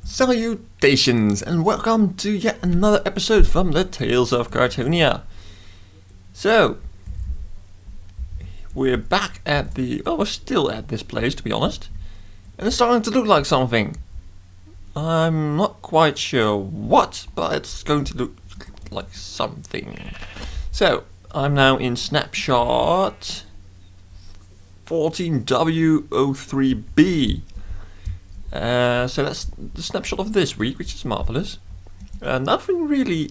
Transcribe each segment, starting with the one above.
Salutations and welcome to yet another episode from the Tales of Kartonia. So, we're back at we're still at this place, to be honest, and it's starting to look like something. I'm not quite sure what, but it's going to look like something. So, I'm now in snapshot 14W03B. So that's the snapshot of this week, which is marvelous. Nothing really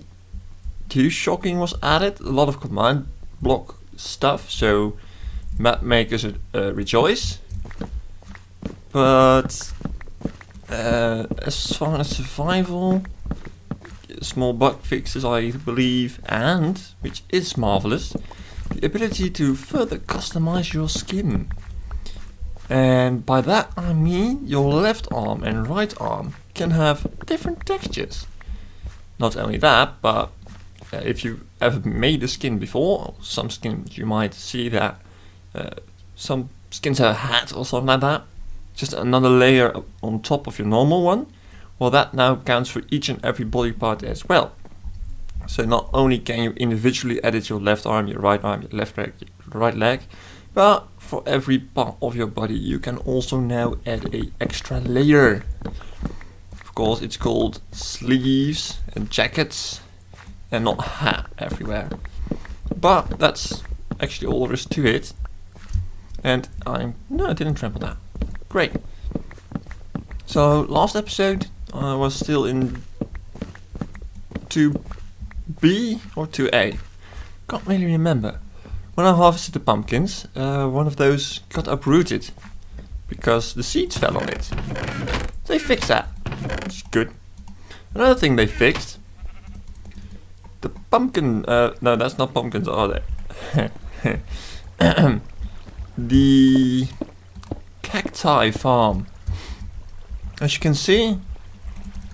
too shocking was added. A lot of command block stuff, so map makers rejoice. But as far as survival, small bug fixes, I believe, and which is marvelous, the ability to further customize your skin. And by that I mean your left arm and right arm can have different textures. Not only that, but if you've ever made a skin before, some skins you might see that some skins have a hat or something like that, just another layer on top of your normal one. Well, that now counts for each and every body part as well. So not only can you individually edit your left arm, your right leg, your right leg, but for every part of your body you can also now add a extra layer. Of course, it's called sleeves and jackets and not hat everywhere. But that's actually all there is to it. And I didn't trample that. Great. So last episode I was still in 2B or 2A. Can't really remember. When I harvested the pumpkins, one of those got uprooted because the seeds fell on it. They fixed that, which is good. Another thing they fixed, the pumpkin, no, that's not pumpkins, are they? The cacti farm. As you can see,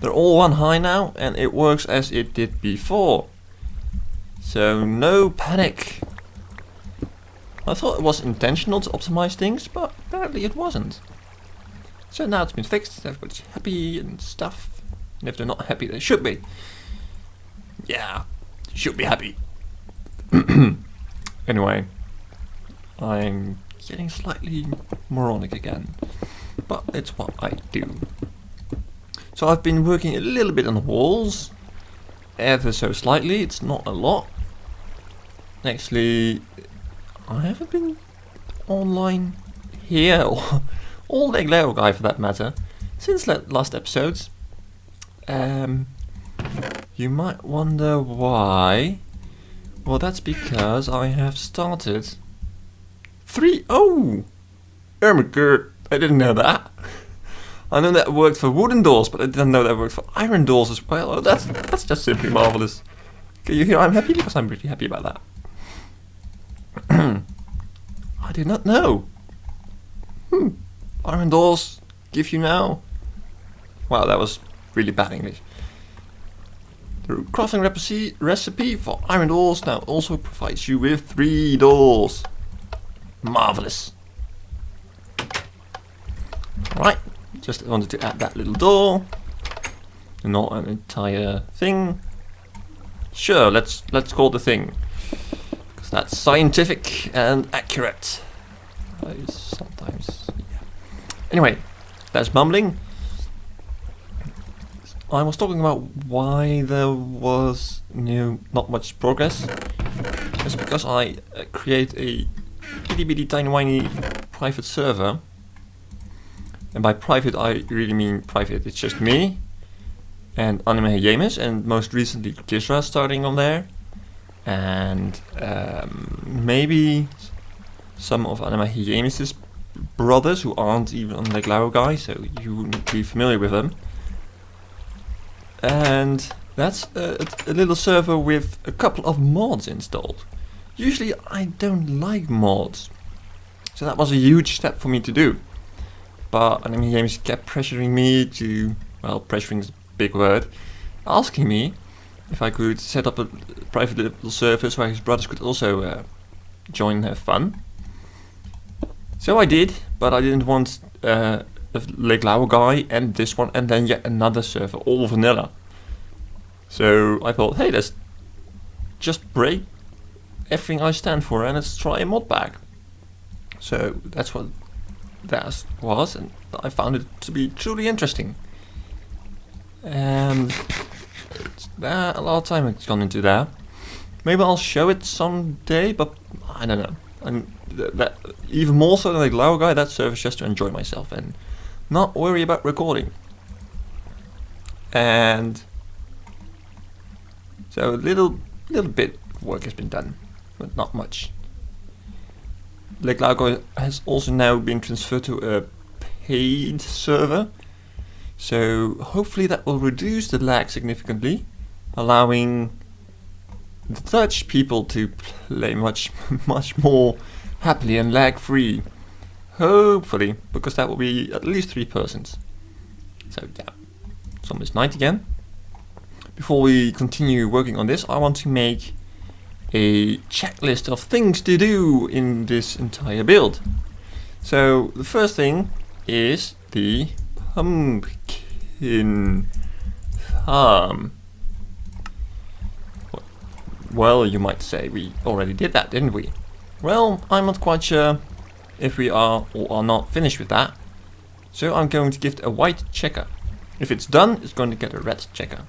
they're all one high now and it works as it did before. So no panic. I thought it was intentional to optimize things, but apparently it wasn't. So now it's been fixed, everybody's happy and stuff. And if they're not happy, they should be. Yeah, should be happy. Anyway, I'm getting slightly moronic again, but it's what I do. So I've been working a little bit on the walls, ever so slightly, it's not a lot. Actually, I haven't been online here, or the Lego guy for that matter, since last episodes. You might wonder why. Well, that's because I have started 3.0. Ermagerd, I didn't know that. I know that worked for wooden doors, but I didn't know that worked for iron doors as well. Oh, that's just simply marvelous. Can you hear I'm happy? Because I'm pretty happy about that. I did not know. Iron doors give you now. Wow, that was really bad English. The crafting recipe for iron doors now also provides you with 3 doors. Marvelous. Right, just wanted to add that little door, and not an entire thing. Sure, let's call it the thing. That's scientific and accurate. Sometimes, yeah. Anyway, that's mumbling. I was talking about why there was not much progress. It's because I create a itty bitty tiny whiny private server. And by private I really mean private. It's just me and Anime Gamers, and most recently Kisra starting on there. And maybe some of Anima Hyemis' brothers who aren't even on the Lego guy, so you wouldn't be familiar with them. And that's a little server with a couple of mods installed. Usually I don't like mods, so that was a huge step for me to do. But Anime Hyemis kept pressuring me to, well, pressuring is a big word, asking me if I could set up a private little server where his brothers could also join and have fun. So I did, but I didn't want Lake Lava guy and this one, and then yet another server, all vanilla. So I thought, hey, let's just break everything I stand for and let's try a mod pack. So that's what that was, and I found it to be truly interesting. And a lot of time has gone into that. Maybe I'll show it someday, but I don't know. And that even more so than like Lava Guy, that serves just to enjoy myself and not worry about recording. And so a little bit of work has been done, but not much. Lake Lava Guy has also now been transferred to a paid server. So hopefully that will reduce the lag significantly, allowing the Dutch people to play much more happily and lag free. Hopefully, because that will be at least 3 persons. So yeah, it's almost night again. Before we continue working on this, I want to make a checklist of things to do in this entire build. So the first thing is the pumpkin farm. Well, you might say we already did that, didn't we? Well, I'm not quite sure if we are or are not finished with that. So I'm going to give it a white checker. If it's done, it's going to get a red checker.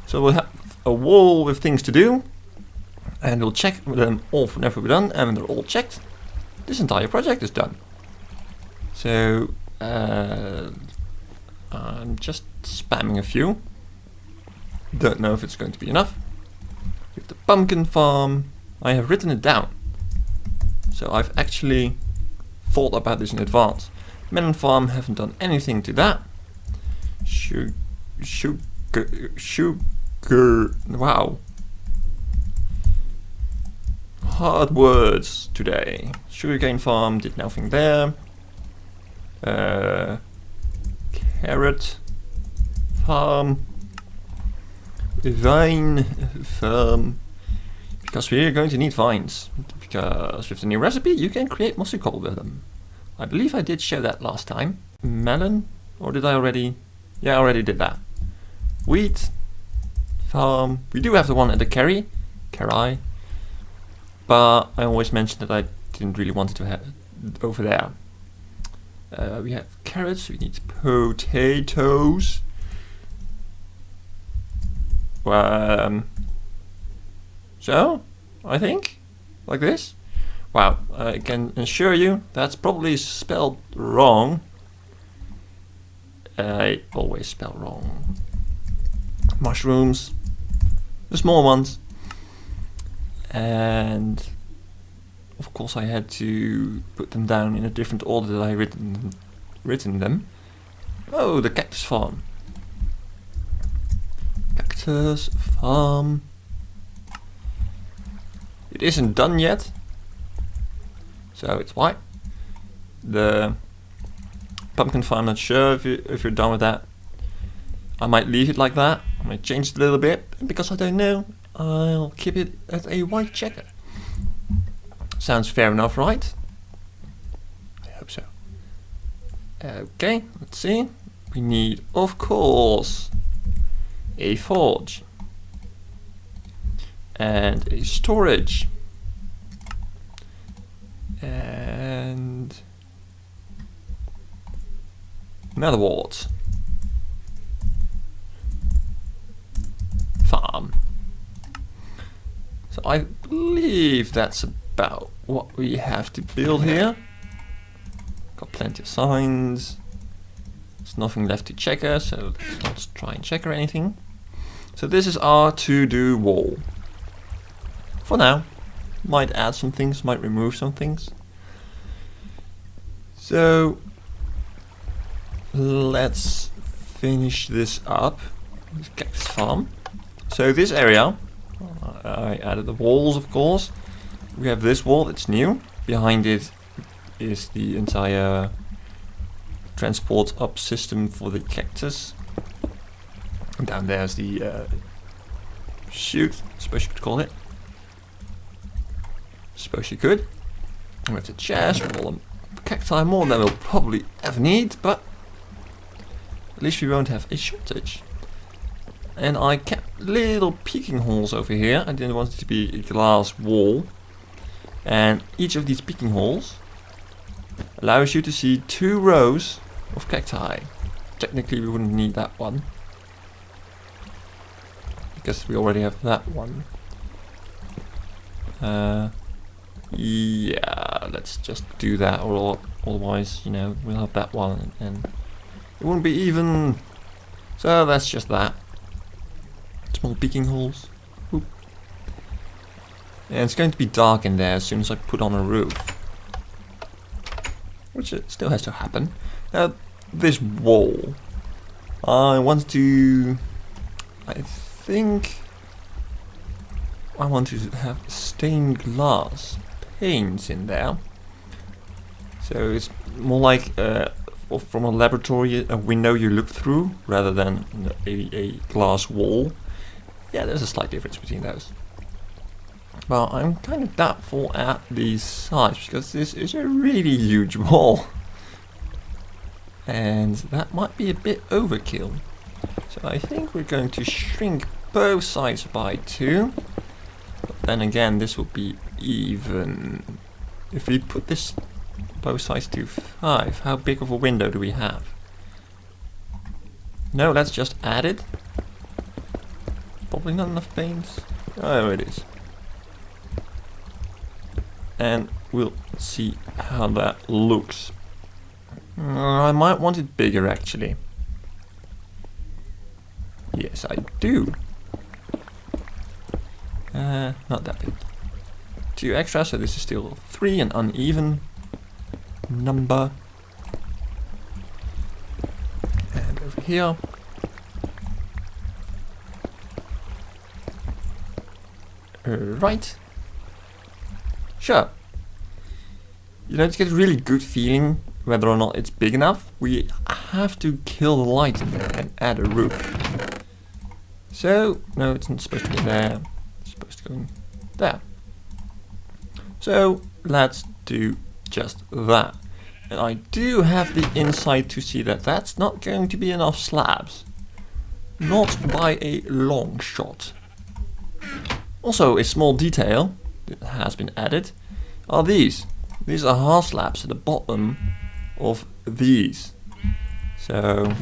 So we'll have a wall with things to do, and we'll check them all whenever we're done, and when they're all checked, this entire project is done. So I'm just spamming a few. Don't know if it's going to be enough. With the pumpkin farm, I have written it down. So I've actually thought about this in advance. Melon farm, haven't done anything to that. Sugar, wow. Hard words today. Sugarcane farm, did nothing there. Carrot farm. Vine farm. Because we're going to need vines. Because with the new recipe you can create mossy coal with them. I believe I did show that last time. Melon? Or did I already? Yeah, I already did that. Wheat farm. We do have the one at the carry. But I always mentioned that I didn't really want it to have it over there. We have carrots, we need potatoes. So, I think, like this. Wow, I can assure you that's probably spelled wrong. I always spell wrong. Mushrooms, the small ones. And of course I had to put them down in a different order that I written them. Oh, the cactus farm. Cactus farm. It isn't done yet, so it's white. The pumpkin farm, not sure if you're done with that. I might leave it like that. I might change it a little bit, because I don't know, I'll keep it as a white checker. Sounds fair enough, right? I hope so. Okay, let's see. We need, of course, a forge. And a storage. And another wart. Farm. So I believe that's about what we have to build here. Got plenty of signs. There's nothing left to checker, so let's not try and checker anything. So this is our to-do wall. For now. Might add some things, might remove some things. So let's finish this up. This cactus farm. So this area, I added the walls, of course. We have this wall, it's new. Behind it is the entire transport up system for the cactus. And down there's the chute, I suppose you could call it. Suppose you could. And with the chest, with all the cacti, more than we'll probably ever need, but at least we won't have a shortage. And I kept little peeking holes over here. I didn't want it to be a glass wall. And each of these peeking holes allows you to see 2 rows of cacti. Technically we wouldn't need that one, because we already have that one. Yeah, let's just do that, or otherwise, you know, we'll have that one and it won't be even. So that's just that. Small peeking holes. Oop. And it's going to be dark in there as soon as I put on a roof, which it still has to happen. Now, this wall, I want to. I think I want to have stained glass paints in there, so it's more like from a laboratory, a window you look through rather than a glass wall. Yeah, there's a slight difference between those. Well, I'm kind of doubtful at the size, because this is a really huge wall, and that might be a bit overkill. So I think we're going to shrink both sides by 2. But then again, this will be even. If we put this both sides to 5, how big of a window do we have? No, let's just add it. Probably not enough paints. Oh, it is. And we'll see how that looks. I might want it bigger, actually. Yes, I do. Not that big. 2 extra, so this is still 3, an uneven number. And over here. Right. Sure. You know, to get a really good feeling whether or not it's big enough, we have to kill the light in there and add a roof. So, no, it's not supposed to be there. It's supposed to go in there. So, let's do just that. And I do have the insight to see that that's not going to be enough slabs. Not by a long shot. Also, a small detail that has been added are these. These are half slabs at the bottom of these. So,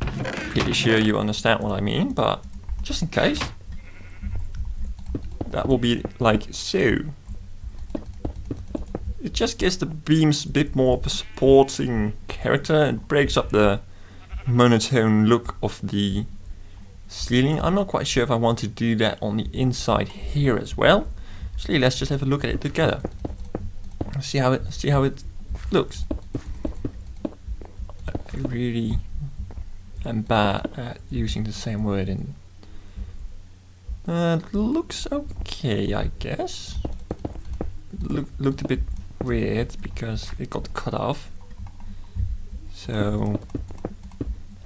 pretty sure you understand what I mean, but just in case, that will be like so. It just gives the beams a bit more of a supporting character and breaks up the monotone look of the ceiling. I'm not quite sure if I want to do that on the inside here as well. Actually, let's just have a look at it together. See how it looks. I really am bad at using the same word in. Looks okay, I guess. Looked a bit weird because it got cut off. So,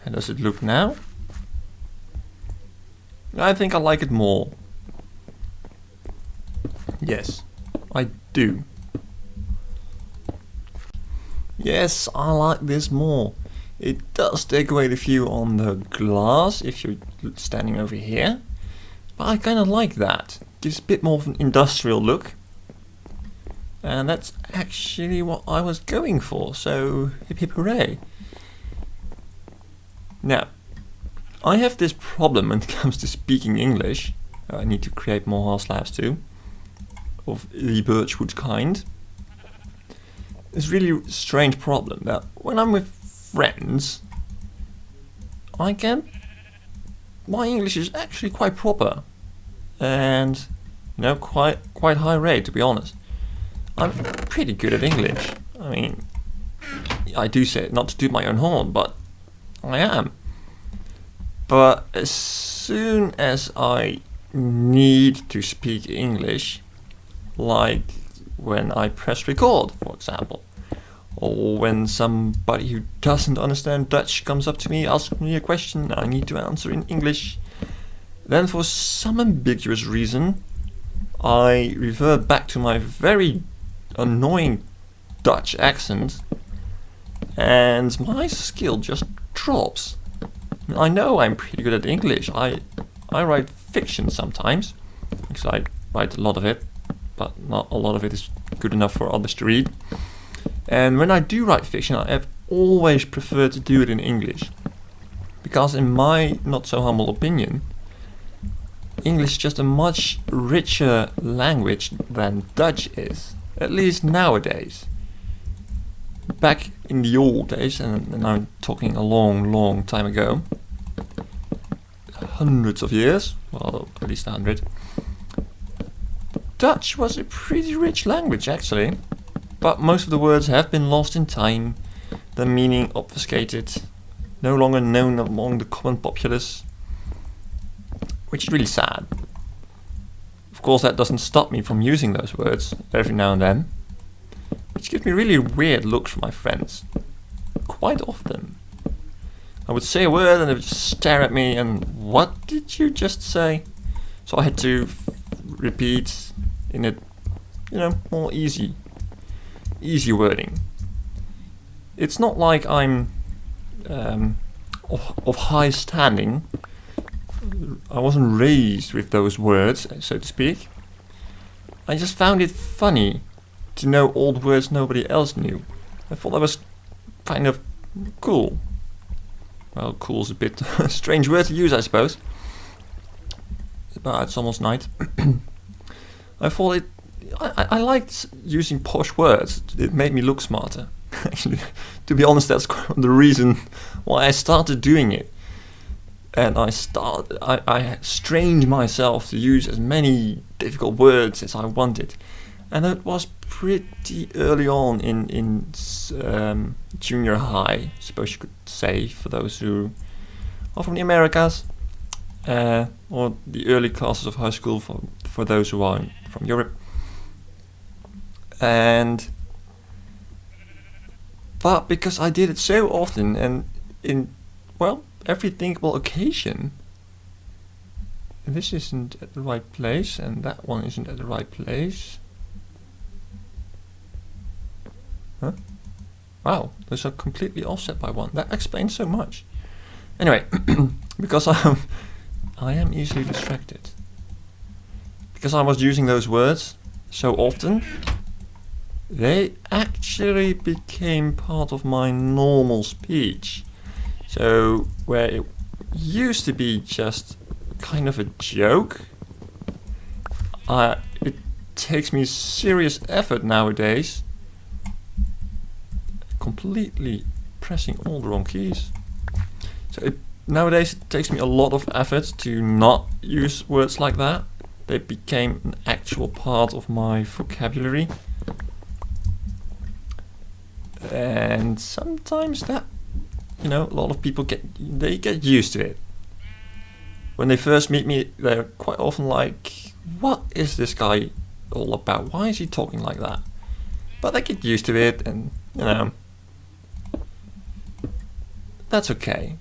how does it look now? I think I like it more. Yes, I do. Yes, I like this more. It does take away the view on the glass if you're standing over here. But I kind of like that. Gives a bit more of an industrial look. And that's actually what I was going for, so hip hip hooray. Now, I have this problem when it comes to speaking English. I need to create more half slabs too, of the birchwood kind. It's really a strange problem that when I'm with friends, my English is actually quite proper, and you know, quite high rate, to be honest. I'm pretty good at English. I mean, I do say it not to toot my own horn, but I am. But as soon as I need to speak English, like when I press record, for example, or when somebody who doesn't understand Dutch comes up to me, asks me a question, I need to answer in English, then for some ambiguous reason, I revert back to my very annoying Dutch accent, and my skill just drops. I know I'm pretty good at English. I write fiction sometimes, because I write a lot of it, but not a lot of it is good enough for others to read. And when I do write fiction, I have always preferred to do it in English, because in my not so humble opinion, English is just a much richer language than Dutch is, at least nowadays. Back in the old days, and I'm talking a long time ago, hundreds of years, well, at least 100, Dutch was a pretty rich language actually, but most of the words have been lost in time, their meaning obfuscated, no longer known among the common populace, which is really sad. Of course, that doesn't stop me from using those words every now and then, which gives me really weird looks from my friends. Quite often. I would say a word and they would just stare at me and, what did you just say? So I had to repeat in a, more easy wording. It's not like I'm of high standing. I wasn't raised with those words, so to speak. I just found it funny to know old words nobody else knew. I thought that was kind of cool. Well, cool's a bit strange word to use, I suppose. But it's almost night. I thought I liked using posh words. It made me look smarter. Actually, to be honest, that's the reason why I started doing it. And I strained myself to use as many difficult words as I wanted. And it was pretty early on in junior high, I suppose you could say, for those who are from the Americas, or the early classes of high school for those who are from Europe. But because I did it so often and in, well, every thinkable occasion, this isn't at the right place and that one isn't at the right place. Huh? Wow, those are completely offset by one. That explains so much. Anyway, because I am easily distracted. Because I was using those words so often, they actually became part of my normal speech. So where it used to be just kind of a joke, it takes me serious effort nowadays, completely pressing all the wrong keys. So nowadays it takes me a lot of effort to not use words like that. They became an actual part of my vocabulary. And sometimes that, a lot of people get used to it. When they first meet me, they're quite often like, what is this guy all about? Why is he talking like that? But they get used to it and, that's okay.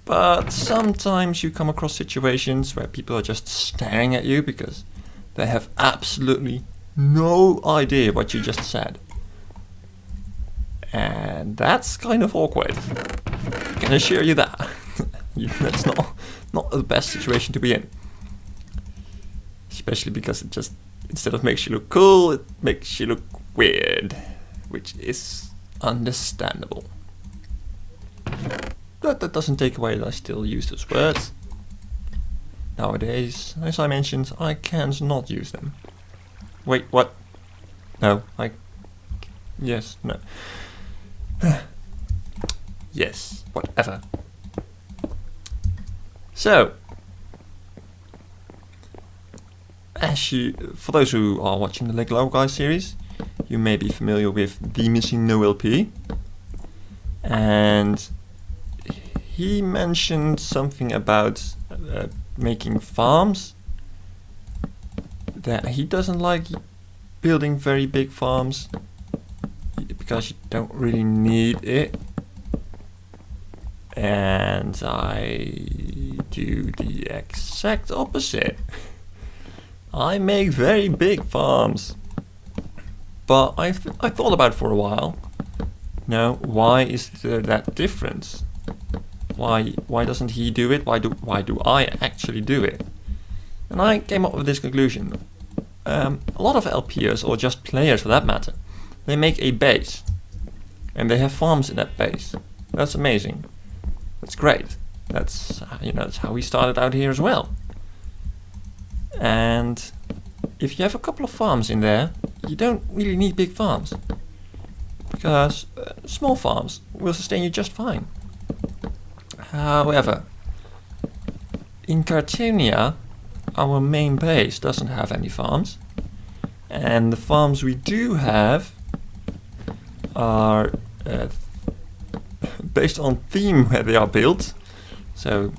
But sometimes you come across situations where people are just staring at you because they have absolutely no idea what you just said. And that's kind of awkward. I can assure you that. That's not the best situation to be in. Especially because it just, instead of makes you look cool, it makes you look weird. Which is understandable. But that doesn't take away that I still use those words. Nowadays, as I mentioned, I can't not use them. Wait, what? No, yes, no. Yes, whatever. So, for those who are watching the Lego Guy series, you may be familiar with The Missing No LP. And he mentioned something about making farms. That he doesn't like building very big farms because you don't really need it. And I do the exact opposite. I make very big farms. But I thought about it for a while. Now, why is there that difference? Why doesn't he do it? Why do I actually do it? And I came up with this conclusion. A lot of LPers, or just players for that matter, they make a base. And they have farms in that base. That's amazing. That's great. That's, that's how we started out here as well. And if you have a couple of farms in there, you don't really need big farms. Because small farms will sustain you just fine. However, in Kartonia, our main base doesn't have any farms. And the farms we do have are based on theme where they are built. So,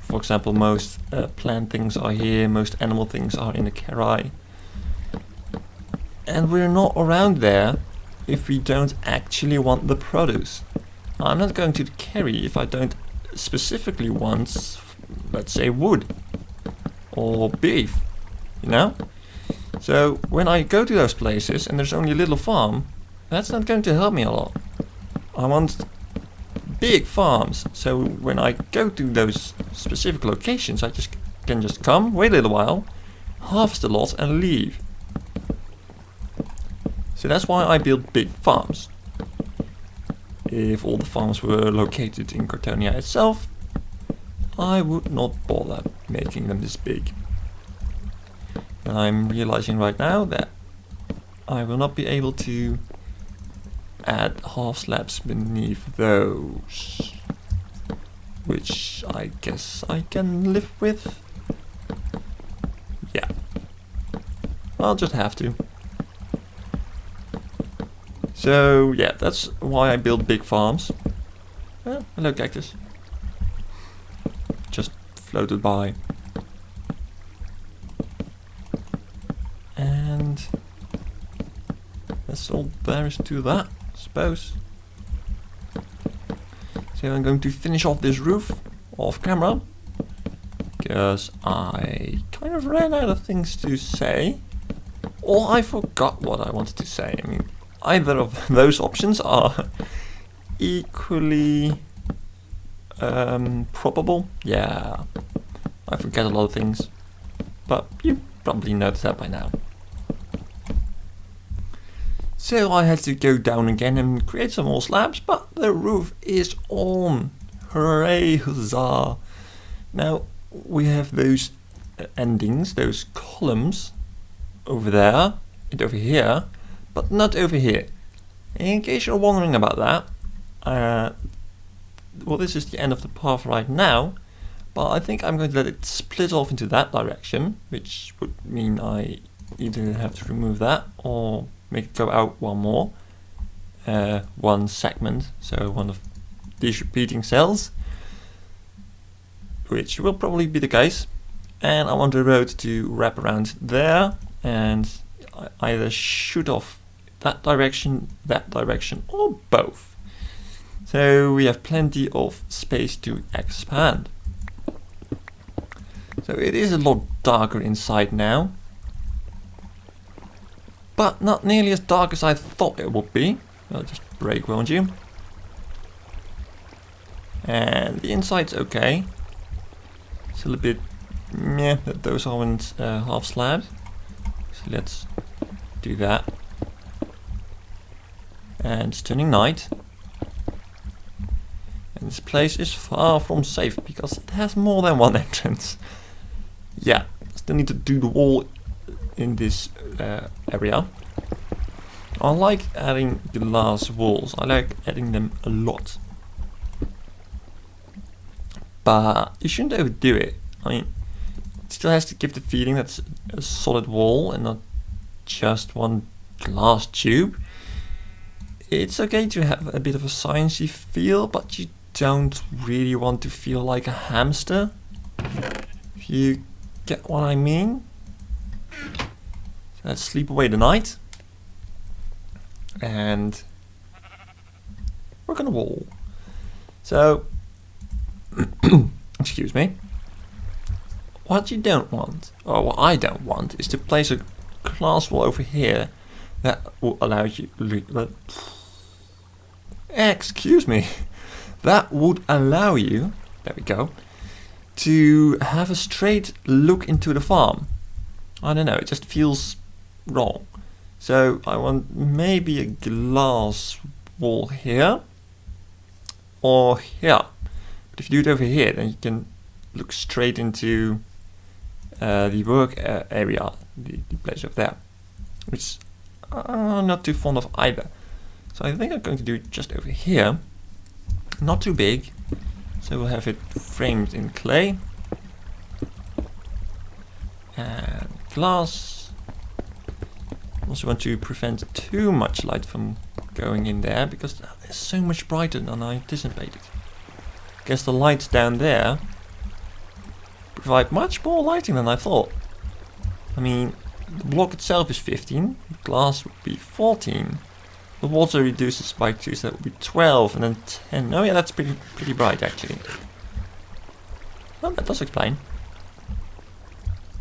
for example, most plant things are here, most animal things are in the Karai. And we're not around there if we don't actually want the produce. I'm not going to the Kerry if I don't specifically want, let's say, wood or beef, So when I go to those places and there's only a little farm, that's not going to help me a lot. I want big farms, so when I go to those specific locations, I can just come, wait a little while, harvest a lot and leave. So that's why I build big farms. If all the farms were located in Kartonia itself, I would not bother making them this big. And I'm realizing right now that I will not be able to add half slabs beneath those, which I guess I can live with. Yeah, I'll just have to. So yeah, that's why I build big farms. Hello cactus. Just floated by. And that's all there is to that, I suppose. So I'm going to finish off this roof off camera, because I kind of ran out of things to say, or I forgot what I wanted to say. I mean, either of those options are equally probable. Yeah, I forget a lot of things, but you probably noticed that by now. So I had to go down again and create some more slabs, but the roof is on. Hooray, huzzah! Now we have those endings, those columns over there and over here, but not over here. In case you're wondering about that, well, this is the end of the path right now, but I think I'm going to let it split off into that direction, which would mean I either have to remove that or make it go out one more, one segment, so one of these repeating cells, which will probably be the case. And I want the road to wrap around there and either shoot off that direction, or both. So we have plenty of space to expand. So it is a lot darker inside now, but not nearly as dark as I thought it would be. I'll just break, won't you? And the inside's okay. Still a bit meh that those aren't half slabs. So let's do that. And it's turning night. And this place is far from safe because it has more than one entrance. Yeah, still need to do the wall in this area. I like adding glass walls. I like adding them a lot. But you shouldn't overdo it. I mean, it still has to give the feeling that it's a solid wall and not just one glass tube. It's okay to have a bit of a sciencey feel, but you don't really want to feel like a hamster. If you get what I mean. So let's sleep away the night. And work on the wall. So, excuse me. What you don't want, or what I don't want, is to place a glass wall over here that will allow you. Excuse me. that would allow you, there we go, to have a straight look into the farm. I don't know, it just feels wrong. So I want maybe a glass wall here or here. But if you do it over here, then you can look straight into the work area, the place over there, which I'm not too fond of either. So I think I'm going to do it just over here, not too big, so we'll have it framed in clay and glass. Also want to prevent too much light from going in there, because it's so much brighter than I anticipated. I guess the lights down there provide much more lighting than I thought. I mean, the block itself is 15, the glass would be 14. The water reduces by 2, so that would be 12, and then 10. Oh yeah, that's pretty bright actually. Well, that does explain.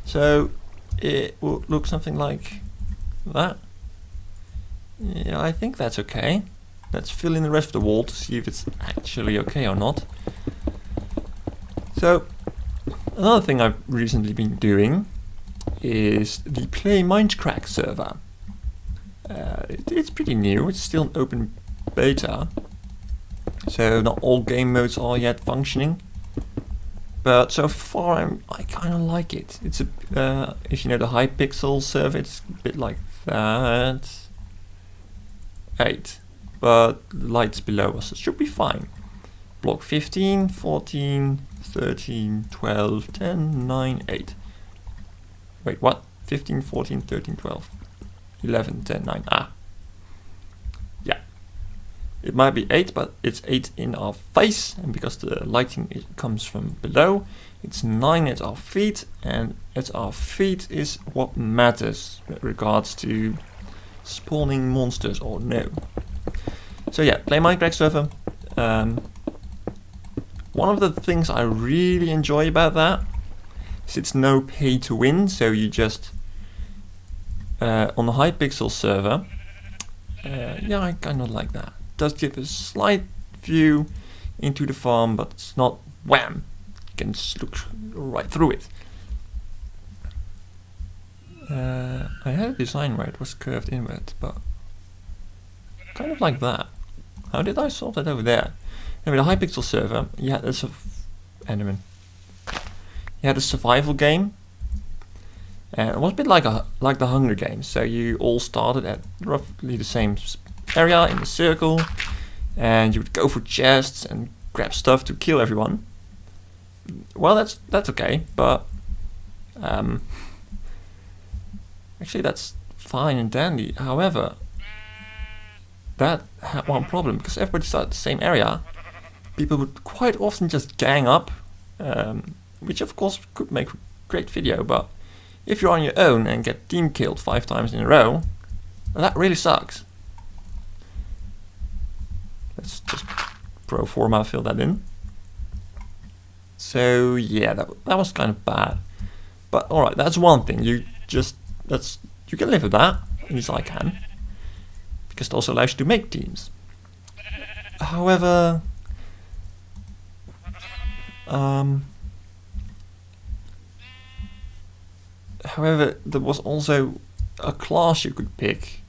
So it will look something like that. Yeah, I think that's okay. Let's fill in the rest of the wall to see if it's actually okay or not. So another thing I've recently been doing is the Play Minecraft server. It's pretty new, it's still an open beta, so not all game modes are yet functioning, but so far I kind of like it. It's a, if you know the Hypixel server, it's a bit like that. 8, but the lights below us, it should be fine. Block 15, 14, 13, 12, 10, 9, 8. Wait, what? 15, 14, 13, 12. 11, 10, 9. Ah. Yeah. It might be 8, but it's 8 in our face. And because the lighting comes from below, it's 9 at our feet. And at our feet is what matters with regards to spawning monsters or no. So yeah, Play Minecraft server. One of the things I really enjoy about that is it's no pay to win. So you just... on the Hypixel server, yeah, I kind of like that. It does give a slight view into the farm, but it's not wham. You can just look right through it. I had a design where it was curved inward, but kind of like that. How did I solve that over there? Anyway, the Hypixel server, you had a survival game. And it was a bit like the Hunger Games, so you all started at roughly the same area in a circle, and you would go for chests and grab stuff to kill everyone. Well, that's okay, but actually that's fine and dandy. However, that had one problem, because everybody started the same area. People would quite often just gang up, which of course could make a great video, but if you're on your own and get team killed 5 times in a row, that really sucks. Let's just pro forma fill that in. So yeah, that was kind of bad. But alright, that's one thing. You can live with that, at least I can. Because it also allows you to make teams. However, there was also a class you could pick.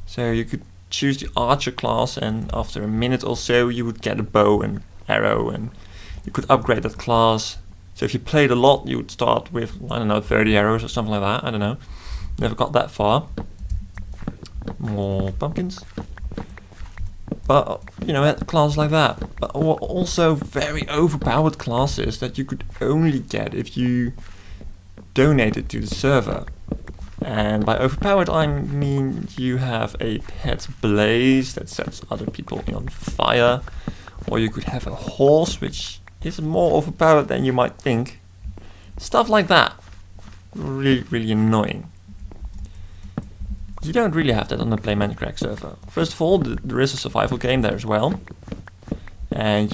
So you could choose the archer class, and after a minute or so you would get a bow and arrow, and you could upgrade that class. So if you played a lot, you would start with, I don't know, 30 arrows or something like that. I don't know. Never got that far. More pumpkins. But, you know, classes like that. But also very overpowered classes that you could only get if you donated to the server. And by overpowered I mean you have a pet blaze that sets other people on fire, or you could have a horse which is more overpowered than you might think. Stuff like that. Really, really annoying. You don't really have that on the Play Minecraft server. First of all, there is a survival game there as well, and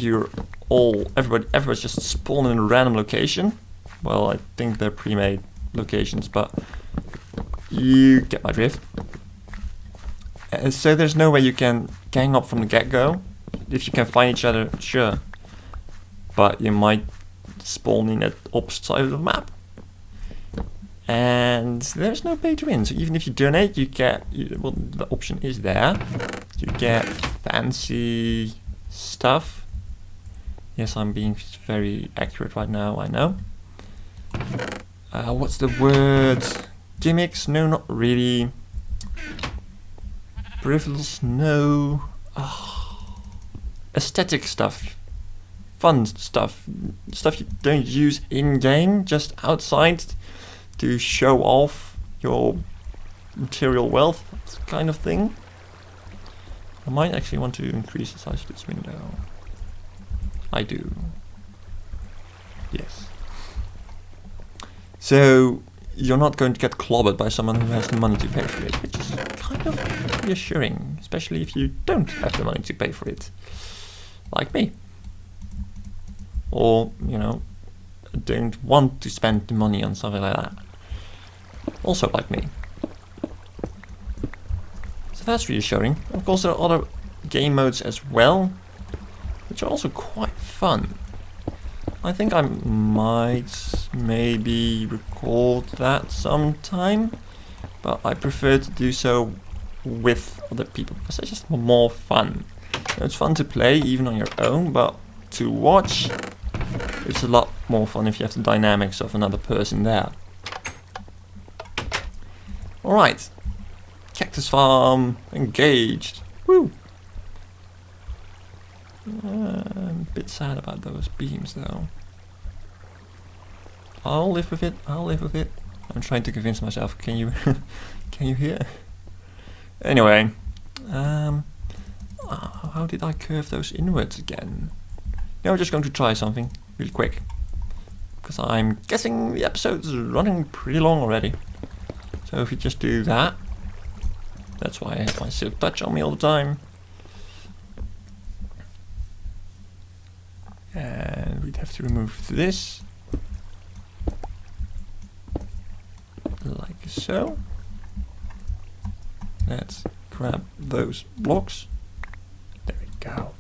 everybody's just spawned in a random location. Well, I think they're pre-made locations, but you get my drift. So there's no way you can gang up from the get-go. If you can find each other, sure. But you might spawn in at opposite side of the map. And there's no pay to win, so even if you donate, you get, well, the option is there. You get fancy stuff. Yes, I'm being very accurate right now, I know. What's the word? Gimmicks? No, not really. Peripherals? No. Oh. Aesthetic stuff. Fun stuff. Stuff you don't use in-game, just outside to show off your material wealth, kind of thing. I might actually want to increase the size of this window. I do. Yes. So you're not going to get clobbered by someone who has the money to pay for it, which is kind of reassuring, especially if you don't have the money to pay for it, like me. Or, you know, don't want to spend the money on something like that. Also like me. So that's reassuring. Of course, there are other game modes as well, which are also quite fun. I think I might maybe record that sometime, but I prefer to do so with other people because it's just more fun. It's fun to play even on your own, but to watch, it's a lot more fun if you have the dynamics of another person there. Alright, Cactus Farm engaged. Woo! I'm a bit sad about those beams though. I'll live with it, I'll live with it. I'm trying to convince myself, can you can you hear? Anyway, how did I curve those inwards again? Now we're just going to try something really quick, because I'm guessing the episode's running pretty long already. So if we just do that, that's why I have my silk touch on me all the time. And we'd have to remove this, like so. Let's grab those blocks. There we go.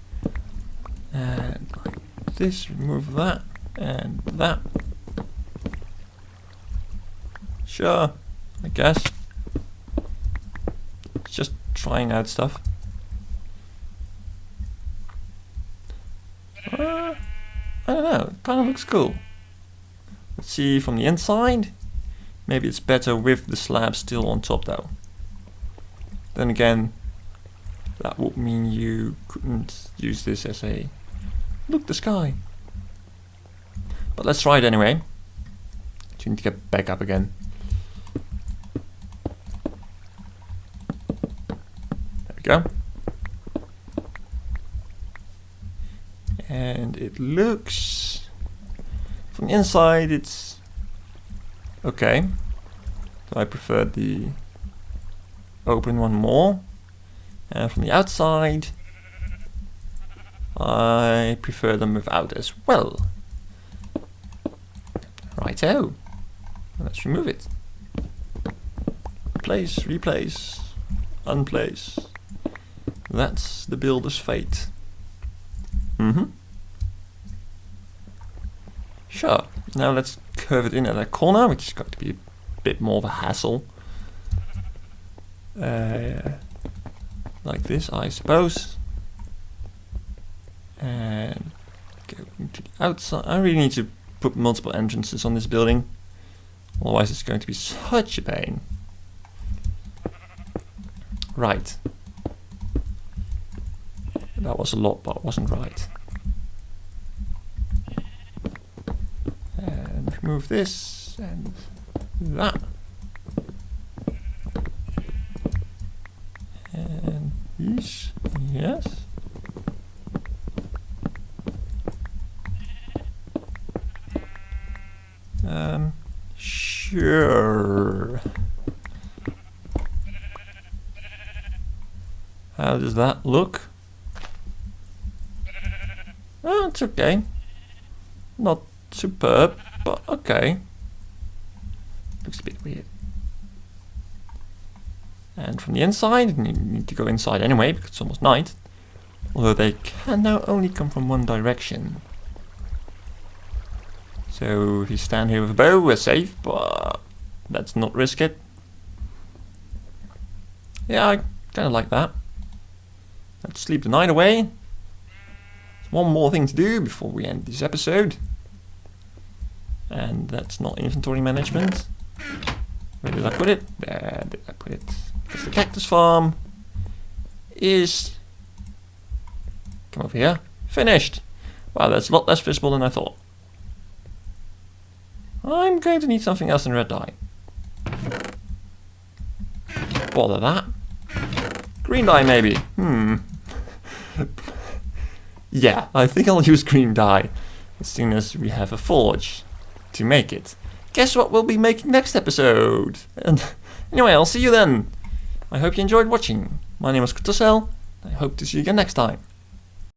And like this, remove that and that. Sure, I guess. Just trying out stuff. I don't know, it kind of looks cool. Let's see from the inside. Maybe it's better with the slab still on top though. Then again, that would mean you couldn't use this as a look the sky. But let's try it anyway. You need to get back up again. There we go. And it looks, from the inside it's okay. So I prefer the open one more. And from the outside I prefer them without as well. Righto. Let's remove it. Place, replace, unplace. That's the builder's fate. Sure. Now let's curve it in at that corner, which is going to be a bit more of a hassle. Like this, I suppose. And go to the outside. I really need to put multiple entrances on this building, otherwise it's going to be such a pain. Right. That was a lot, but it wasn't right. And remove this and that. And these, yes. Sure. How does that look? Oh, it's okay. Not superb, but okay. Looks a bit weird. And from the inside, and you need to go inside anyway because it's almost night. Although they can now only come from one direction. So if you stand here with a bow, we're safe, but let's not risk it. Yeah, I kind of like that. Let's sleep the night away. There's one more thing to do before we end this episode. And that's not inventory management. Where did I put it? There did I put it. Because the cactus farm is... Come over here. Finished. Wow, that's a lot less visible than I thought. I'm going to need something else in red dye. Bother that. Green dye maybe. Yeah, I think I'll use green dye as soon as we have a forge to make it. Guess what we'll be making next episode? And anyway, I'll see you then. I hope you enjoyed watching. My name is Kartosael. I hope to see you again next time.